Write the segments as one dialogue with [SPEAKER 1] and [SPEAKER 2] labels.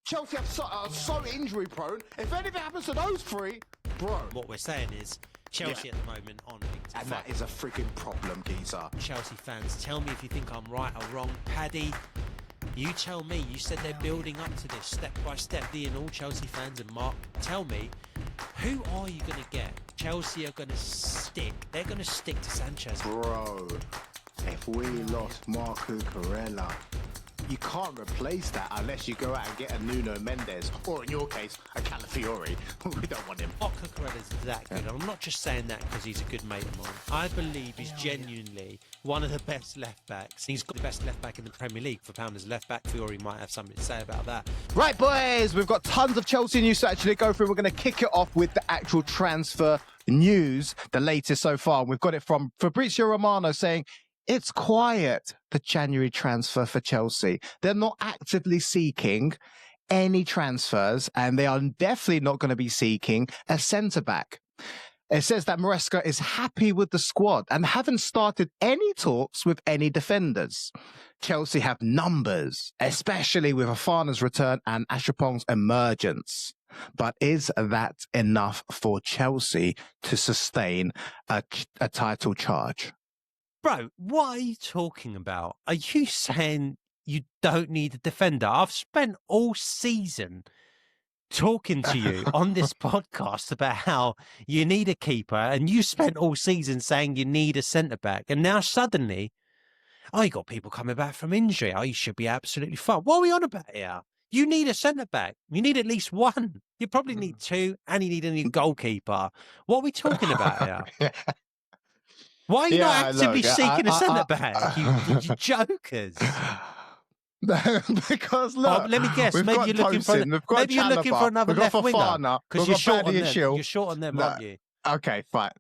[SPEAKER 1] Chelsea are so injury prone. If anything happens to those three, bro.
[SPEAKER 2] What we're saying is Chelsea at the moment on
[SPEAKER 1] and that is a freaking problem, geezer.
[SPEAKER 2] Chelsea fans, tell me if you think I'm right or wrong. Paddy, you tell me. You said they're building up to this step by step. Thee and all Chelsea fans, and Mark, tell me, who are you going to get? Chelsea are going to stick. They're going to stick to Sanchez.
[SPEAKER 1] Bro, if we lost Marc Cucurella, you can't replace that unless you go out and get a Nuno Mendes, or in your case, a Calafiori. We don't want him.
[SPEAKER 2] Cucurella's that good. I'm not just saying that because he's a good mate of mine. I believe he's genuinely one of the best left backs. He's got the best left back in the Premier League for Penders left back. Fiori might have something to say about that.
[SPEAKER 1] Right, boys, we've got tons of Chelsea news to actually go through. We're going to kick it off with the actual transfer news, the latest so far. We've got it from Fabrizio Romano saying, it's quiet, the January transfer for Chelsea. They're not actively seeking any transfers, and they are definitely not going to be seeking a centre-back. It says that Maresca is happy with the squad and haven't started any talks with any defenders. Chelsea have numbers, especially with Fofana's return and Achiampong's emergence. But is that enough for Chelsea to sustain a title charge?
[SPEAKER 2] Bro, what are you talking about? Are you saying you don't need a defender? I've spent all season talking to you on this podcast about how you need a keeper, and you spent all season saying you need a centre-back, and now suddenly, you got people coming back from injury. You should be absolutely fine. What are we on about here? You need a centre-back. You need at least one. You probably need two, and you need a new goalkeeper. What are we talking about here? Why are you not actively seeking a centre-back? You jokers.
[SPEAKER 1] Because look,
[SPEAKER 2] let me guess. Maybe you're looking for another left winger because you're short on them. You're short on them, aren't you?
[SPEAKER 1] Okay, fine.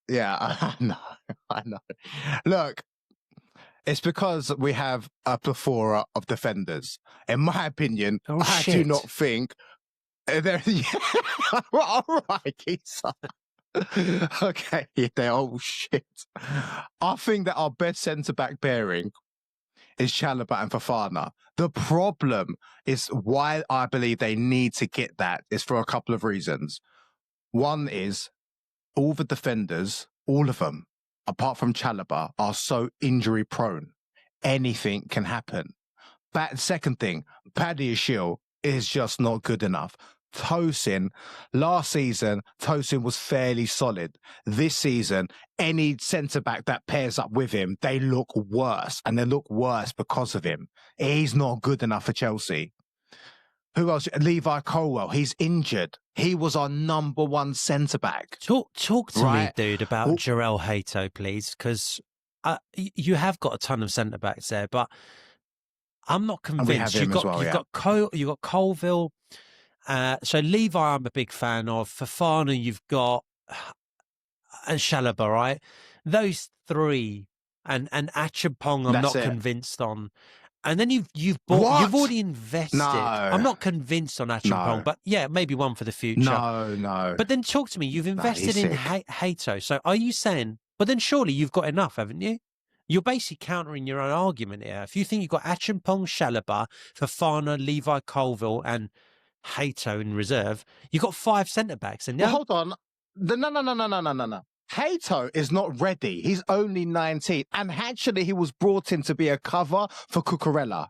[SPEAKER 1] Yeah, I know. Look, it's because we have a plethora of defenders. In my opinion, I do not think they're. All right, Keith. Okay, they're all shit. I think that our best centre-back pairing is Chalobah and Fofana. The problem is why I believe they need to get that is for a couple of reasons. One is all the defenders, all of them, apart from Chalobah, are so injury prone. Anything can happen. But second thing, Badiashile is just not good enough. Tosin, last season, Tosin was fairly solid. This season, any centre-back that pairs up with him, they look worse, and they look worse because of him. He's not good enough for Chelsea. Who else? Levi Colwill, he's injured. He was our number one centre-back.
[SPEAKER 2] Talk to me, dude, about Jarell Hato, please, because you have got a ton of centre-backs there, but I'm not convinced. You've got Colwill. So Levi, I'm a big fan of. Fofana, you've got, and Chalobah, right? Those three, and Achiampong, I'm not convinced on. And then you've already invested.
[SPEAKER 1] No.
[SPEAKER 2] I'm not convinced on Achiampong, but yeah, maybe one for the future.
[SPEAKER 1] No.
[SPEAKER 2] But then talk to me. You've invested in Hato. So are you saying? But then surely you've got enough, haven't you? You're basically countering your own argument here. If you think you've got Achiampong, Chalobah, Fofana, Levi Colwill, and Hato in reserve, you got 5 centre-backs. And
[SPEAKER 1] well, hold on. No. Hato is not ready. He's only 19. And actually, he was brought in to be a cover for Cucurella.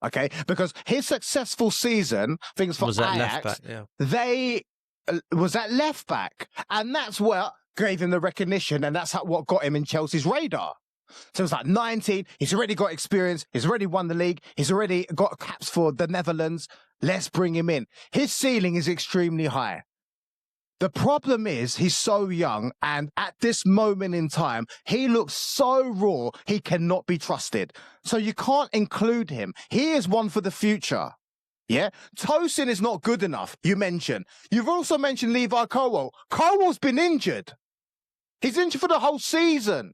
[SPEAKER 1] Okay? Because his successful season, things for Ajax, they was at left back. And that's what gave him the recognition. And that's what got him in Chelsea's radar. So it's like 19. He's already got experience. He's already won the league. He's already got caps for the Netherlands. Let's bring him in. His ceiling is extremely high. The problem is he's so young, and at this moment in time, he looks so raw, he cannot be trusted. So you can't include him. He is one for the future. Yeah? Tosin is not good enough, you mentioned. You've also mentioned Levi Colwill. Colwill's been injured. He's injured for the whole season.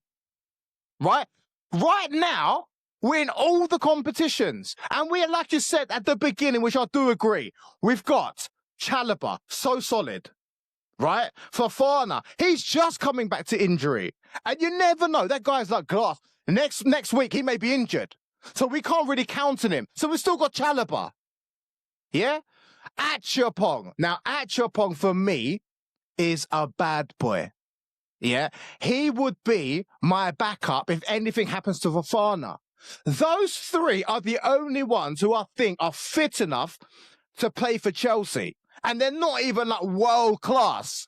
[SPEAKER 1] Right? Right now, we're in all the competitions. And we, like you said at the beginning, which I do agree, we've got Chalobah, so solid. Right? Fofana, he's just coming back to injury. And you never know. That guy's like glass. Next week, he may be injured. So we can't really count on him. So we've still got Chalobah. Yeah? Achiampong. Now, Achiampong for me is a bad boy. Yeah, he would be my backup if anything happens to Fofana. Those three are the only ones who I think are fit enough to play for Chelsea. And they're not even like world class.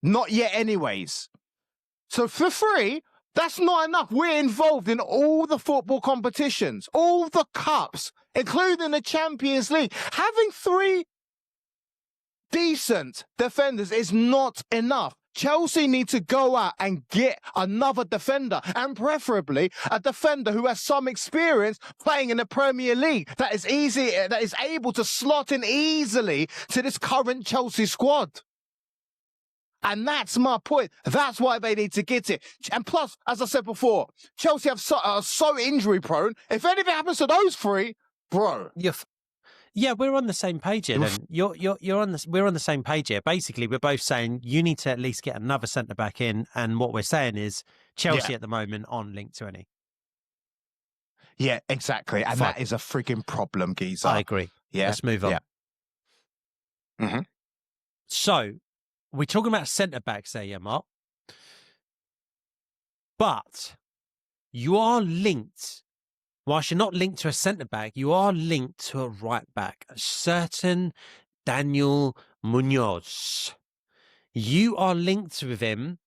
[SPEAKER 1] Not yet anyways. So for free, that's not enough. We're involved in all the football competitions, all the cups, including the Champions League. Having three decent defenders is not enough. Chelsea need to go out and get another defender, and preferably a defender who has some experience playing in the Premier League that is able to slot in easily to this current Chelsea squad. And that's my point. That's why they need to get it. And plus, as I said before, Chelsea are so injury prone. If anything happens to those three, bro.
[SPEAKER 2] Yeah, we're on the same page here. Then we're on the same page here. Basically, we're both saying you need to at least get another centre back in, and what we're saying is Chelsea at the moment aren't linked to any.
[SPEAKER 1] Yeah, exactly, and that is a freaking problem, geezer.
[SPEAKER 2] I agree.
[SPEAKER 1] Yeah,
[SPEAKER 2] let's move on.
[SPEAKER 1] Yeah. Mm-hmm.
[SPEAKER 2] So we're talking about centre backs there, yeah, Mark. But you are linked. Whilst you're not linked to a centre-back, you are linked to a right-back, a certain Daniel Munoz. You are linked with him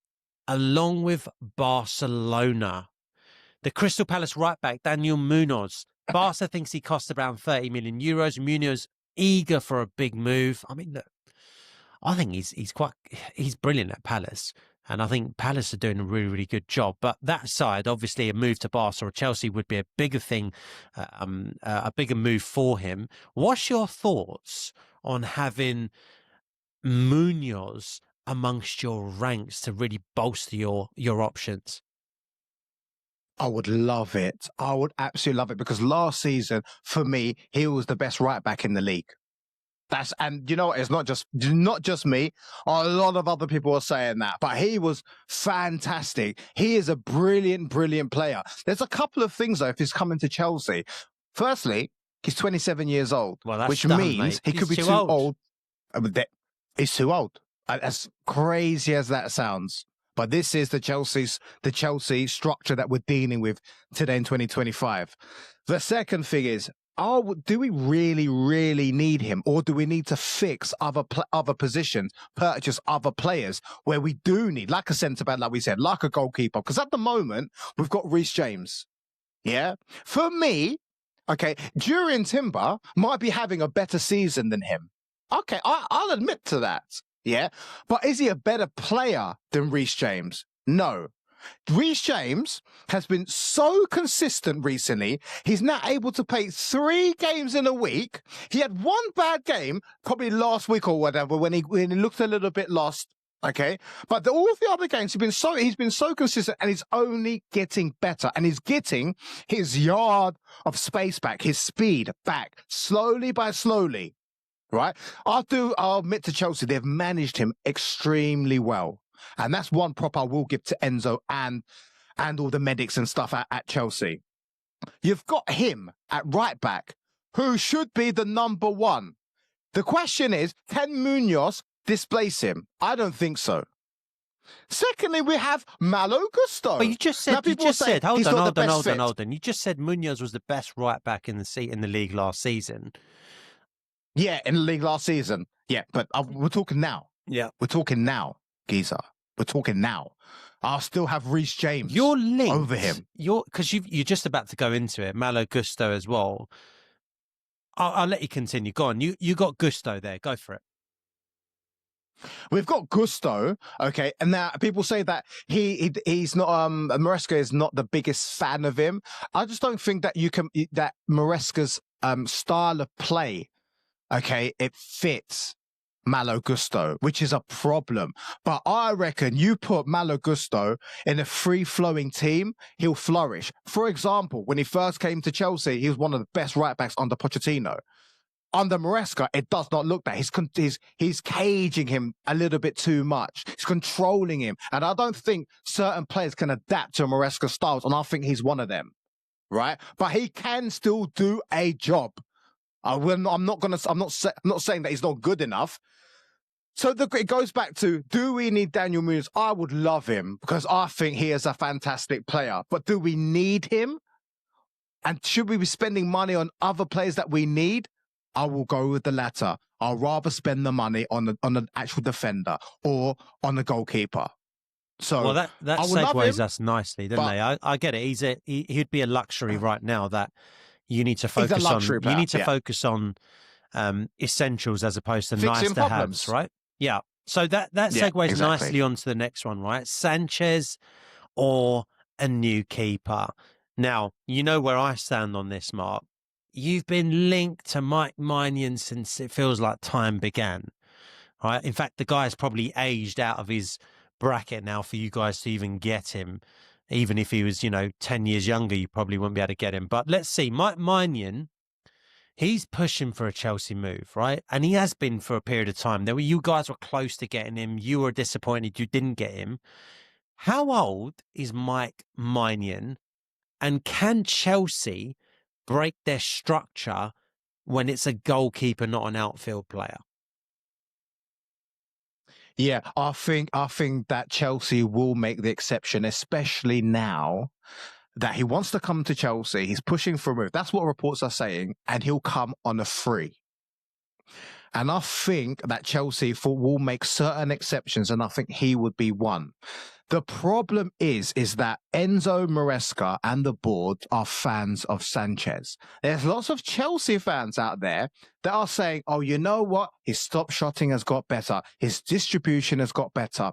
[SPEAKER 2] along with Barcelona. The Crystal Palace right-back, Daniel Munoz. Barca thinks he costs around 30 million euros. Munoz eager for a big move. I mean, look, I think he's brilliant at Palace. And I think Palace are doing a really, really good job. But that aside, obviously, a move to Barca or Chelsea would be a bigger thing, a bigger move for him. What's your thoughts on having Munoz amongst your ranks to really bolster your options?
[SPEAKER 1] I would love it. I would absolutely love it because last season, for me, he was the best right back in the league. And you know what? It's not just me. A lot of other people are saying that, but he was fantastic. He is a brilliant, brilliant player. There's a couple of things though. If he's coming to Chelsea, firstly, he's 27 years old, which means he could be too old. He's too old. As crazy as that sounds, but this is the Chelsea structure that we're dealing with today in 2025. The second thing is, do we really, really need him? Or do we need to fix other positions, purchase other players where we do need, like a centre-back, like we said, like a goalkeeper? Because at the moment, we've got Reece James. Yeah? For me, okay, Jurriën Timber might be having a better season than him. Okay, I'll admit to that. Yeah? But is he a better player than Reece James? No. Reece James has been so consistent recently. He's now able to play 3 games in a week. He had one bad game, probably last week or whatever, when he looked a little bit lost. Okay, but all of the other games he's been so consistent, and he's only getting better. And he's getting his yard of space back, his speed back, slowly by slowly. Right? I'll admit to Chelsea, they've managed him extremely well. And that's one prop I will give to Enzo and all the medics and stuff at Chelsea. You've got him at right back, who should be the number one. The question is, can Munoz displace him? I don't think so. Secondly, we have Malo Gusto.
[SPEAKER 2] But you just said, hold on. You just said Munoz was the best right back in the league last season.
[SPEAKER 1] Yeah, in the league last season. Yeah, but we're talking now.
[SPEAKER 2] Yeah.
[SPEAKER 1] We're talking now, geezer. We're talking now. I'll still have Reece James over him.
[SPEAKER 2] Because you're just about to go into it. Malo Gusto as well. I'll let you continue. Go on. You got Gusto there. Go for it.
[SPEAKER 1] We've got Gusto, okay, and now people say that he's not Maresca is not the biggest fan of him. I just don't think that that Maresca's style of play, okay, it fits Malo Gusto, which is a problem. But I reckon you put Malo Gusto in a free-flowing team, he'll flourish. For example, when he first came to Chelsea, he was one of the best right-backs under Pochettino. Under Maresca, it does not look that. He's caging him a little bit too much. He's controlling him. And I don't think certain players can adapt to Maresca's styles, and I think he's one of them, right? But he can still do a job. I'm not saying that he's not good enough. So it goes back to, do we need Daniel Munoz? I would love him because I think he is a fantastic player. But do we need him? And should we be spending money on other players that we need? I will go with the latter. I'll rather spend the money on an actual defender or on a goalkeeper. So
[SPEAKER 2] well, that segues us nicely, doesn't they? I get it. He'd be a luxury right now that you need to focus on. You need to focus on essentials as opposed to nice to haves, right? Yeah. So that segues nicely onto the next one, right? Sanchez or a new keeper. Now, you know where I stand on this, Mark. You've been linked to Mike Maignan since it feels like time began, right? In fact, the guy's probably aged out of his bracket now for you guys to even get him. Even if he was, 10 years younger, you probably wouldn't be able to get him. But let's see, Mike Maignan, he's pushing for a Chelsea move, right? And he has been for a period of time. You guys were close to getting him. You were disappointed you didn't get him. How old is Mike Maignan? And can Chelsea break their structure when it's a goalkeeper, not an outfield player?
[SPEAKER 1] Yeah, I think that Chelsea will make the exception, especially now that he wants to come to Chelsea. He's pushing for a move. That's what reports are saying, and he'll come on a free. And I think that Chelsea will make certain exceptions, and I think he would be one. The problem is that Enzo Maresca and the board are fans of Sanchez. There's lots of Chelsea fans out there that are saying, oh, you know what? His stop shotting has got better. His distribution has got better.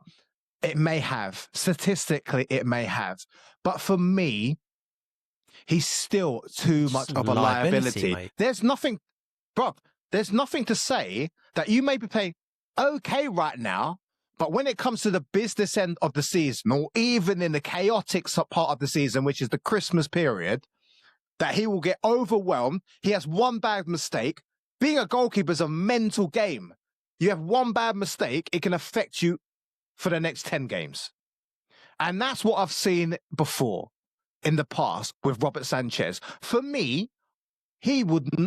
[SPEAKER 1] It may have. Statistically, it may have. But for me, he's still too much of a liability. Mate. There's nothing to say that you may be playing okay right now, but when it comes to the business end of the season, or even in the chaotic part of the season, which is the Christmas period, that he will get overwhelmed. He has one bad mistake. Being a goalkeeper is a mental game. You have one bad mistake, it can affect you for the next 10 games. And that's what I've seen before in the past with Robert Sánchez. For me, he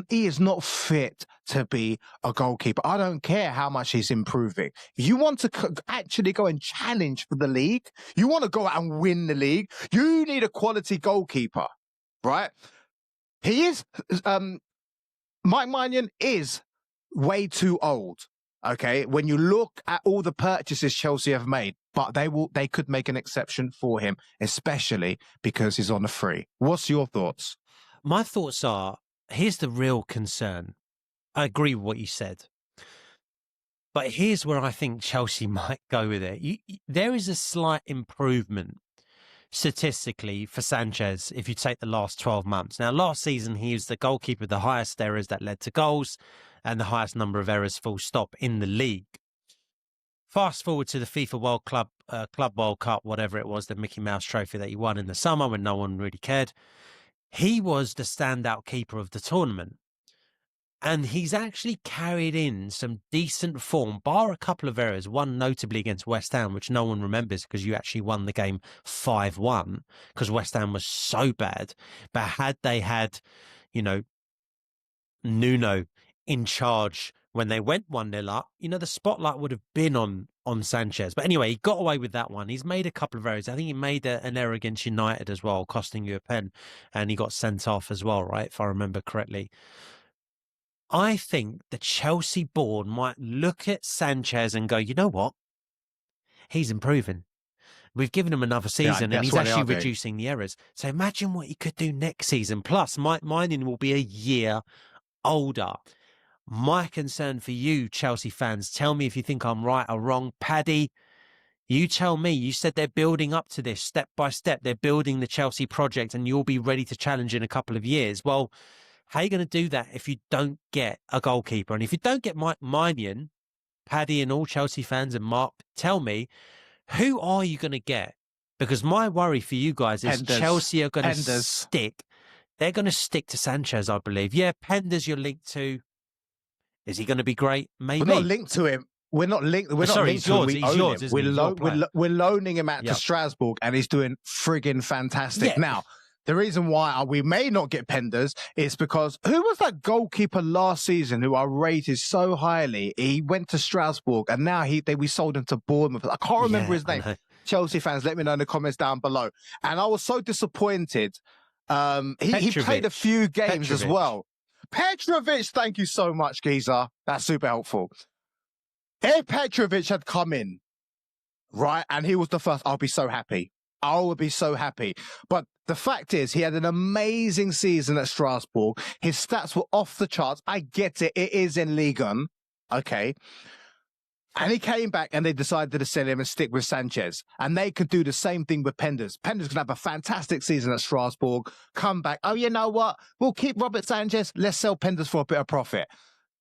[SPEAKER 1] is not fit to be a goalkeeper. I don't care how much he's improving. If you want to actually go and challenge for the league, you want to go out and win the league, you need a quality goalkeeper, right? He is, Mike Maignan is way too old, okay? When you look at all the purchases Chelsea have made, but they could make an exception for him, especially because he's on a free. What's your thoughts?
[SPEAKER 2] My thoughts are, here's the real concern. I agree with what you said. But here's where I think Chelsea might go with it. There is a slight improvement statistically for Sanchez if you take the last 12 months. Now, last season, he was the goalkeeper with the highest errors that led to goals and the highest number of errors full stop in the league. Fast forward to the FIFA World Club World Cup, whatever it was, the Mickey Mouse trophy that he won in the summer when no one really cared. He was the standout keeper of the tournament. And he's actually carried in some decent form, bar a couple of errors, one notably against West Ham, which no one remembers because you actually won the game 5-1 because West Ham was so bad. But had they had, Nuno in charge when they went 1-0 up, the spotlight would have been on Sanchez. But anyway, he got away with that one. He's made a couple of errors. I think he made an error against United as well, costing you a pen. And he got sent off as well, right? If I remember correctly. I think the Chelsea board might look at Sanchez and go, you know what? He's improving. We've given him another season and he's actually reducing the errors. So imagine what he could do next season. Plus, Mike Maignan will be a year older. My concern for you, Chelsea fans, tell me if you think I'm right or wrong. Paddy, you tell me. You said they're building up to this step by step. They're building the Chelsea project and you'll be ready to challenge in a couple of years. Well, how are you going to do that if you don't get a goalkeeper? And if you don't get Mike Maignan, Paddy and all Chelsea fans and Mark, tell me, who are you going to get? Because my worry for you guys is Chelsea are going to stick. They're going to stick to Sanchez, I believe. Yeah, Penders you're linked to. Is he going to be great? Maybe.
[SPEAKER 1] We're not linked to him. We're not linked. We're not linked to him.
[SPEAKER 2] He's yours.
[SPEAKER 1] We're loaning him out to Strasbourg, and he's doing friggin' fantastic.
[SPEAKER 2] Yeah.
[SPEAKER 1] Now, the reason why we may not get Penders is because who was that goalkeeper last season who I rated so highly? He went to Strasbourg and now we sold him to Bournemouth. I can't remember his name. Chelsea fans, let me know in the comments down below. And I was so disappointed. He played a few games as well. Petrovic, thank you so much, Geezer. That's super helpful. If Petrovic had come in, right, and he was the first, I'll be so happy. I would be so happy. But the fact is, he had an amazing season at Strasbourg. His stats were off the charts. I get it. It is in Ligue 1. Okay. And he came back and they decided to sell him and stick with Sanchez. And they could do the same thing with Penders. Penders can have a fantastic season at Strasbourg, come back. Oh, you know what? We'll keep Robert Sánchez. Let's sell Penders for a bit of profit.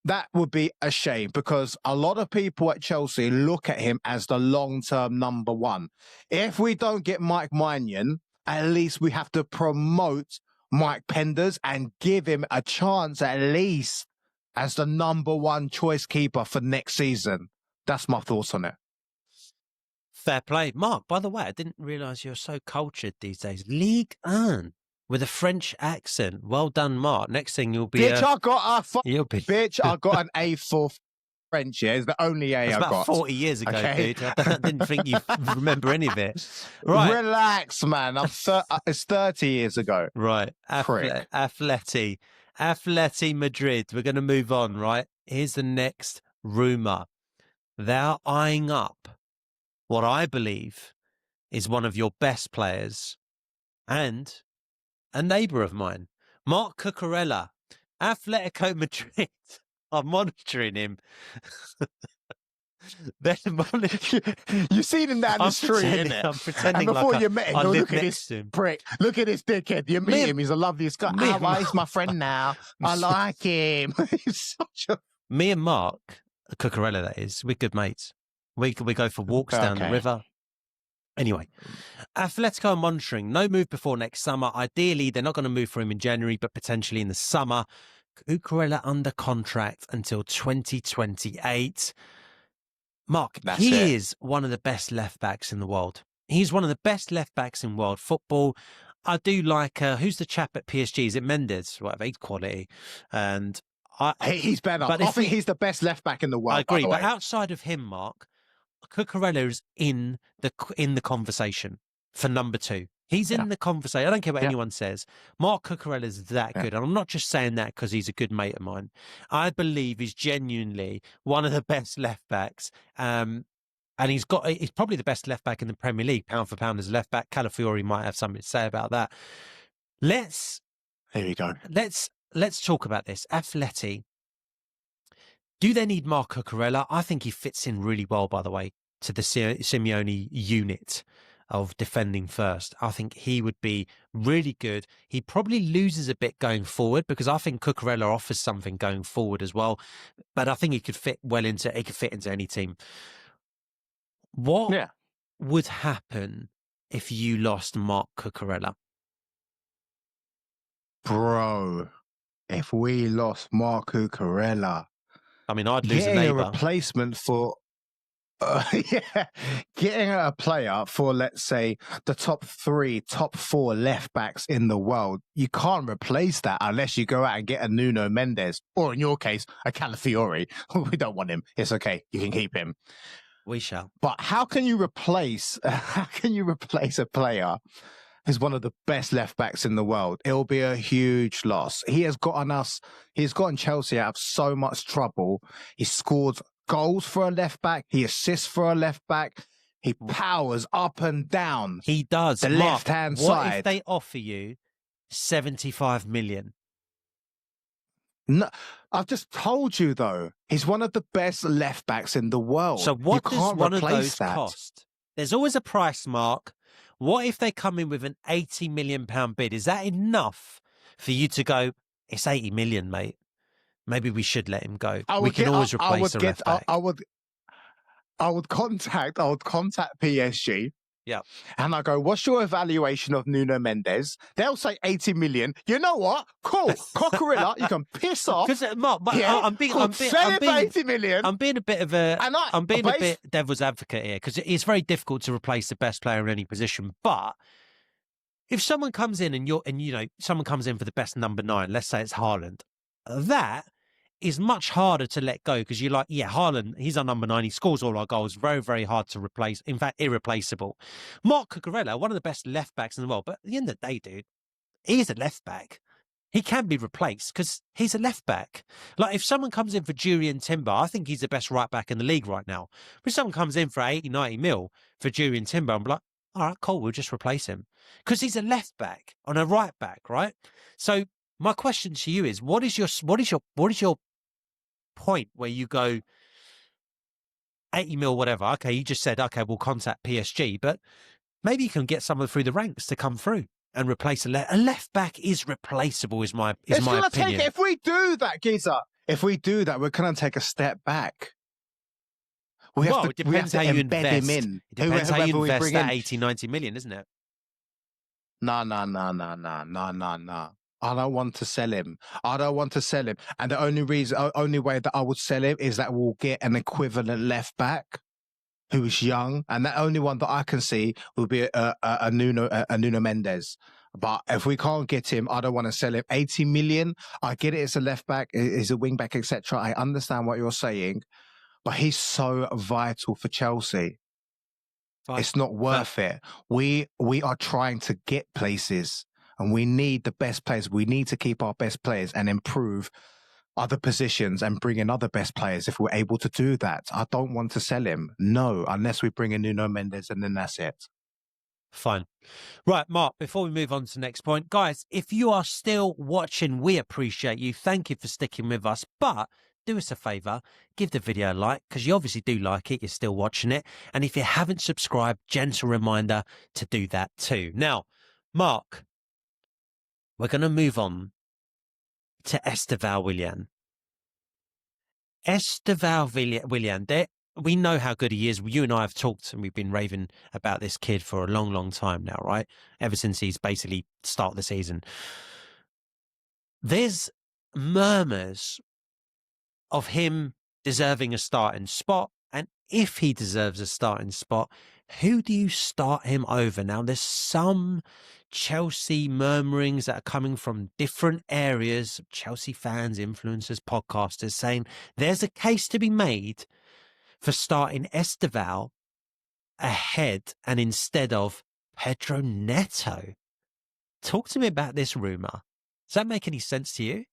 [SPEAKER 1] That would be a shame because a lot of people at Chelsea look at him as the long-term number one. If we don't get Mike Maignan, at least we have to promote Mike Penders and give him a chance at least as the number one choice keeper for next season. That's my thoughts on it.
[SPEAKER 2] Fair play. Mark, by the way, I didn't realise you're so cultured these days. Ligue 1 with a French accent. Well done, Mark. Next thing you'll be...
[SPEAKER 1] Bitch, I got an A for French, yeah. It's the only A I got.
[SPEAKER 2] About 40 years ago, okay? Dude. I didn't think you remember any of it.
[SPEAKER 1] Right. Relax, man. It's 30 years ago.
[SPEAKER 2] Right. Atleti Madrid. We're going to move on, right? Here's the next rumour. They're eyeing up what I believe is one of your best players and a neighbour of mine, Marc Cucurella. Atletico Madrid are monitoring him. They're monitoring.
[SPEAKER 1] You've seen him down the street, innit?
[SPEAKER 2] I'm pretending
[SPEAKER 1] and before
[SPEAKER 2] like
[SPEAKER 1] you met him,
[SPEAKER 2] I live
[SPEAKER 1] look at this prick. Look at this dickhead. You meet him, he's the loveliest guy. He's my friend now. I like him. He's such a...
[SPEAKER 2] Me and Mark Cucurella, that is, we're good mates. We go for walks down the river. Anyway, Atletico are monitoring. No move before next summer. Ideally, they're not going to move for him in January, but potentially in the summer. Cucurella under contract until 2028. Mark, he is one of the best left backs in the world. He's one of the best left backs in world football. I do like, who's the chap at PSG? Is it Mendes? Whatever, he's quality. And
[SPEAKER 1] he's better. But I think he's the best left back in the world.
[SPEAKER 2] I agree, but outside of him, Mark, Cucurella is in the conversation for number two. He's in the conversation. I don't care what anyone says. Marc Cucurella is that good. And I'm not just saying that because he's a good mate of mine. I believe he's genuinely one of the best left backs. And he's probably the best left back in the Premier League, pound for pound as a left back. Calafiori might have something to say about that. Here you go. Let's talk about this. Atleti. Do they need Marc Cucurella? I think he fits in really well, by the way, to the Simeone unit of defending first. I think he would be really good. He probably loses a bit going forward because I think Cucurella offers something going forward as well. But I think he could fit into any team. What would happen if you lost Marc Cucurella?
[SPEAKER 1] Bro, if we lost Marc Cucurella,
[SPEAKER 2] I mean, I'd lose a neighbour.
[SPEAKER 1] A replacement for, getting a player for, let's say, the top 4 left backs in the world. You can't replace that unless you go out and get a Nuno Mendes, or in your case, a Calafiori. We don't want him. It's okay. You can keep him.
[SPEAKER 2] We shall.
[SPEAKER 1] But how can you replace a player who's one of the best left backs in the world? It will be a huge loss. He's gotten Chelsea out of so much trouble. He scored goals for a left back. He assists for a left back. He powers up and down.
[SPEAKER 2] He does.
[SPEAKER 1] The left-hand side.
[SPEAKER 2] What if they offer you 75 million?
[SPEAKER 1] No, I've just told you, though, he's one of the best left backs in the world.
[SPEAKER 2] So what does one of those cost? There's always a price, Mark. What if they come in with an £80 million bid? Is that enough for you to go, it's 80 million, mate? Maybe we should let him go. We can always replace a left back.
[SPEAKER 1] I would contact PSG.
[SPEAKER 2] Yeah.
[SPEAKER 1] And I go, what's your evaluation of Nuno Mendes? They'll say 80 million. You know what? Cool. Cucurella, you can piss off.
[SPEAKER 2] Because Mark, I'm being
[SPEAKER 1] 80 million.
[SPEAKER 2] I'm being a bit of a bit devil's advocate here because it's very difficult to replace the best player in any position. But if someone comes in and someone comes in for the best number 9, let's say it's Haaland, that is much harder to let go because you're like, yeah, Haaland, he's our number 9. He scores all our goals. Very, very hard to replace. In fact, irreplaceable. Marc Cucurella, one of the best left backs in the world. But at the end of the day, dude, he is a left back. He can be replaced because he's a left back. Like if someone comes in for Jurriën Timber, I think he's the best right back in the league right now. But if someone comes in for 80, 90 mil for Jurriën Timber, I'm like, all right, cool, we'll just replace him. Because he's a left back on a right back, right? So my question to you is, what is your point where you go 80 mil, whatever? Okay, you just said, okay, we'll contact PSG, but maybe you can get someone through the ranks to come through and replace a left back is replaceable. Is my opinion.
[SPEAKER 1] If we do that, Giza, if we do that, we're going to take a step back.
[SPEAKER 2] It depends how you invest.
[SPEAKER 1] Him in.
[SPEAKER 2] It depends how you invest that 80, 90 million, isn't it?
[SPEAKER 1] No. I don't want to sell him. And the only way that I would sell him is that we'll get an equivalent left back who is young, and the only one that I can see will be a Nuno Mendes. But if we can't get him, I don't want to sell him. 80 million, I get it. It's a left back, it's a wing back, etc. I understand what you're saying, but he's so vital for Chelsea. Fine. It's not worth it. We are trying to get places, and we need the best players. We need to keep our best players and improve other positions and bring in other best players if we're able to do that. I don't want to sell him. No, unless we bring in Nuno Mendes, and then that's it.
[SPEAKER 2] Fine. Right, Mark, before we move on to the next point, guys, if you are still watching, we appreciate you. Thank you for sticking with us. But do us a favour, give the video a like, because you obviously do like it. You're still watching it. And if you haven't subscribed, gentle reminder to do that too. Now, Mark, we're going to move on to Esteval Willian. We know how good he is. You and I have talked and we've been raving about this kid for a long, long time now, right? Ever since he's basically started the season. There's murmurs of him deserving a starting spot. And if he deserves a starting spot, who do you start him over? Now, there's some Chelsea murmurings that are coming from different areas, Chelsea fans, influencers, podcasters, saying there's a case to be made for starting Esteval ahead and instead of Pedro Neto. Talk to me about this rumour. Does that make any sense to you?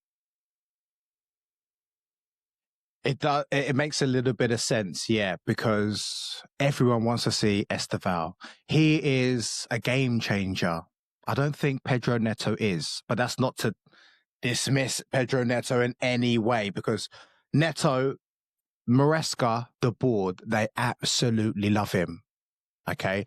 [SPEAKER 1] It does. It makes a little bit of sense, yeah, because everyone wants to see Esteval. He is a game changer. I don't think Pedro Neto is, but that's not to dismiss Pedro Neto in any way, because Neto, Maresca, the board, they absolutely love him. Okay.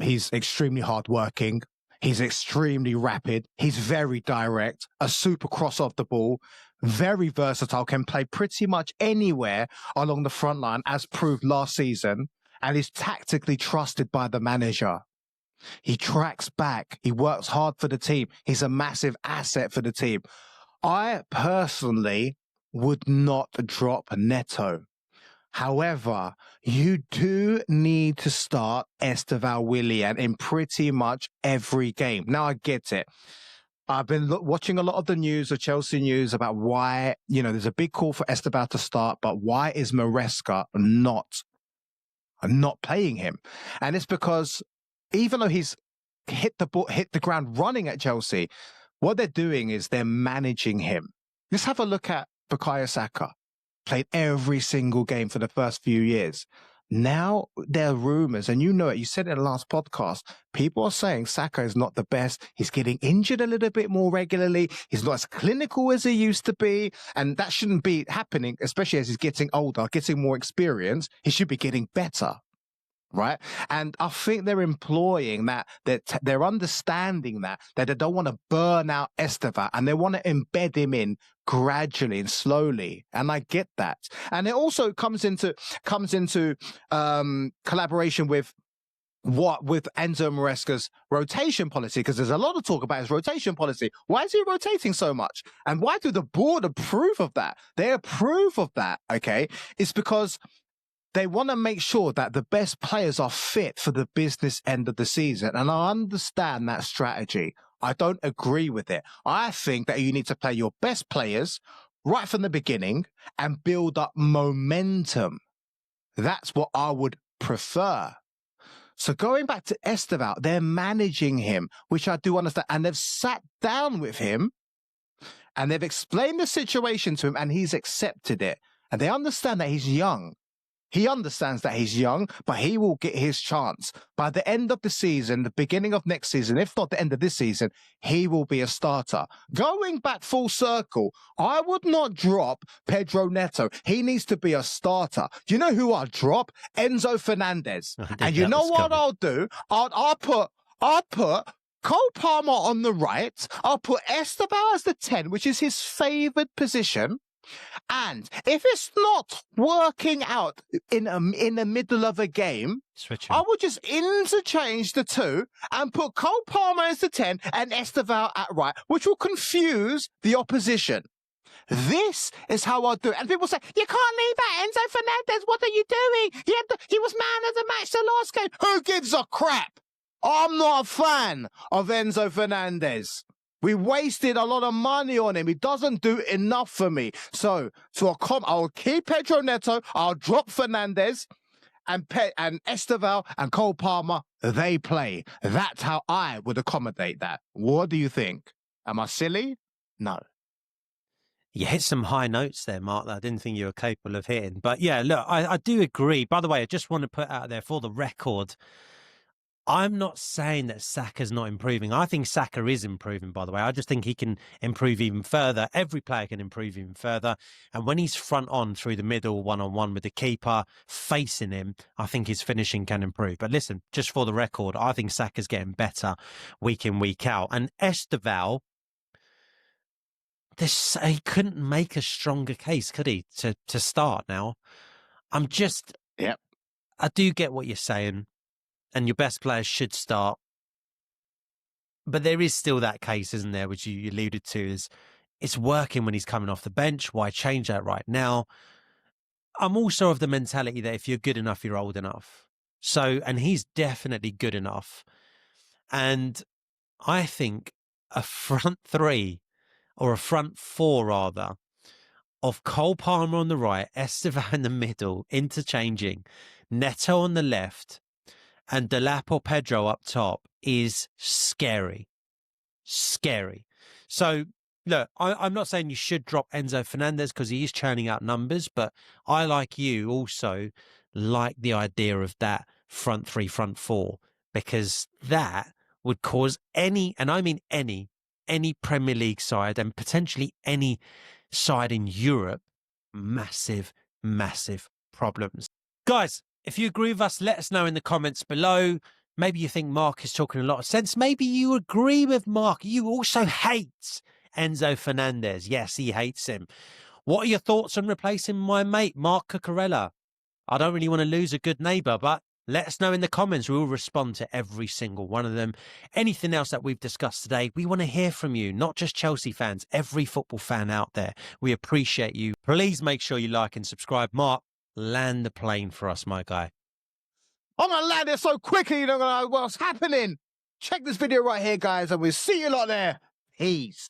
[SPEAKER 1] He's extremely hardworking. He's extremely rapid. He's very direct, a super cross off the ball, very versatile, can play pretty much anywhere along the front line, as proved last season, and is tactically trusted by the manager. He tracks back. He works hard for the team. He's a massive asset for the team. I personally would not drop Neto. However, you do need to start Esteval Willian in pretty much every game. Now, I get it. I've been watching a lot of the news, the Chelsea news, about why, there's a big call for Esteval to start, but why is Maresca not playing him? And it's because even though he's hit the ground running at Chelsea, what they're doing is they're managing him. Just have a look at Bukayo Saka. Played every single game for the first few years. Now there are rumours, and you know it, you said it in the last podcast, people are saying Saka is not the best. He's getting injured a little bit more regularly. He's not as clinical as he used to be. And that shouldn't be happening, especially as he's getting older, getting more experience. He should be getting better. Right. And I think they're employing that they're understanding that they don't want to burn out Esteval, and they want to embed him in gradually and slowly. And I get that. And it also comes into collaboration with Enzo Maresca's rotation policy, because there's a lot of talk about his rotation policy. Why is he rotating so much? And why do the board approve of that? They approve of that. OK, it's because they want to make sure that the best players are fit for the business end of the season. And I understand that strategy. I don't agree with it. I think that you need to play your best players right from the beginning and build up momentum. That's what I would prefer. So going back to Esteval, they're managing him, which I do understand. And they've sat down with him and they've explained the situation to him and he's accepted it. And they understand that he's young. He understands that he's young, but he will get his chance. By the end of the season, the beginning of next season, if not the end of this season, he will be a starter. Going back full circle, I would not drop Pedro Neto. He needs to be a starter. Do you know who I'll drop? Enzo Fernandez. And you know what I'll do? I'll put Cole Palmer on the right. I'll put Esteval as the 10, which is his favoured position. And if it's not working out in the middle of a game, I will just interchange the two and put Cole Palmer as the 10 and Esteval at right, which will confuse the opposition. This is how I do it. And people say, you can't leave out Enzo Fernandez. What are you doing? He was man of the match the last game. Who gives a crap? I'm not a fan of Enzo Fernandez. We wasted a lot of money on him. He doesn't do enough for me. So I'll keep Pedro Neto. I'll drop Fernandez and Esteval and Cole Palmer. They play. That's how I would accommodate that. What do you think? Am I silly? No.
[SPEAKER 2] You hit some high notes there, Mark, that I didn't think you were capable of hitting. But yeah, look, I do agree. By the way, I just want to put out there for the record, I'm not saying that Saka's not improving. I think Saka is improving, by the way. I just think he can improve even further. Every player can improve even further. And when he's front on through the middle, one-on-one with the keeper facing him, I think his finishing can improve. But listen, just for the record, I think Saka's getting better week in, week out. And Esteval, he couldn't make a stronger case, could he, to start now?
[SPEAKER 1] Yep.
[SPEAKER 2] I do get what you're saying. And your best players should start. But there is still that case, isn't there, which you alluded to, is it's working when he's coming off the bench. Why change that right now? I'm also of the mentality that if you're good enough, you're old enough. And he's definitely good enough. And I think a front three, or a front four rather, of Cole Palmer on the right, Esteval in the middle, interchanging, Neto on the left, and Delap or Pedro up top is scary. Scary. So, look, I'm not saying you should drop Enzo Fernandez because he is churning out numbers, but I, like you, also like the idea of that front three, front four, because that would cause any Premier League side and potentially any side in Europe massive, massive problems. Guys, if you agree with us, let us know in the comments below. Maybe you think Mark is talking a lot of sense. Maybe you agree with Mark. You also hate Enzo Fernandez. Yes, he hates him. What are your thoughts on replacing my mate, Marc Cucurella? I don't really want to lose a good neighbour, but let us know in the comments. We will respond to every single one of them. Anything else that we've discussed today, we want to hear from you, not just Chelsea fans, every football fan out there. We appreciate you. Please make sure you like and subscribe. Mark, land the plane for us, my guy.
[SPEAKER 1] I'm going to land it so quickly you don't know what's happening. Check this video right here, guys, and we'll see you lot there. Peace.